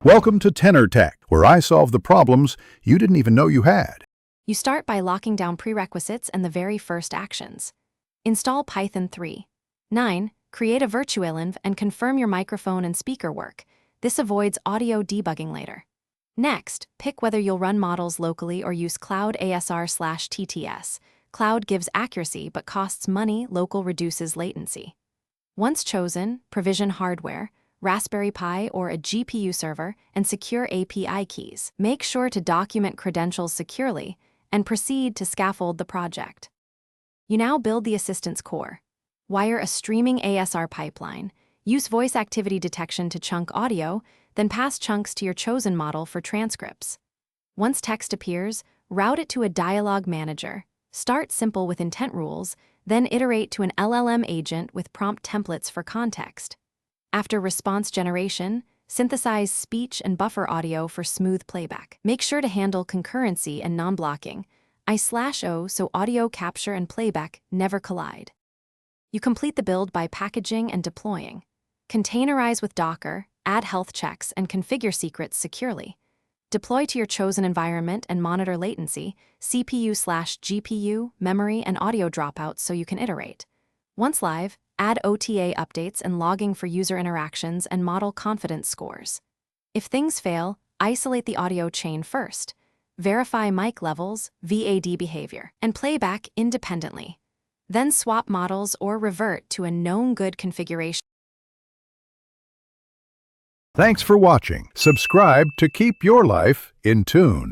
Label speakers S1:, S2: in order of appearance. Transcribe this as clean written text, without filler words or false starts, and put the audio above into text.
S1: Welcome to Tenor Tech, where I solve the problems you didn't even know you had.
S2: You start by locking down prerequisites and the very first actions. Install Python 3. 9. Create a virtualenv and confirm your microphone and speaker work. This avoids audio debugging later. Next, pick whether you'll run models locally or use Cloud ASR/TTS. Cloud gives accuracy but costs money, local reduces latency. Once chosen, provision hardware, Raspberry Pi or a GPU server, and secure API keys. Make sure to document credentials securely and proceed to scaffold the project. You now build the assistance core. Wire a streaming ASR pipeline. Use voice activity detection to chunk audio, then pass chunks to your chosen model for transcripts. Once text appears, route it to a dialogue manager. Start simple with intent rules, then iterate to an LLM agent with prompt templates for context. After response generation, synthesize speech and buffer audio for smooth playback. Make sure to handle concurrency and non-blocking. I/O so audio capture and playback never collide. You complete the build by packaging and deploying. Containerize with Docker, add health checks, and configure secrets securely. Deploy to your chosen environment and monitor latency, CPU/GPU, memory, and audio dropouts so you can iterate. Once live, add OTA updates and logging for user interactions and model confidence scores. If things fail, isolate the audio chain first. Verify mic levels, VAD behavior, and playback independently. Then swap models or revert to a known good configuration.
S1: Thanks for watching. Subscribe to keep your life in tune.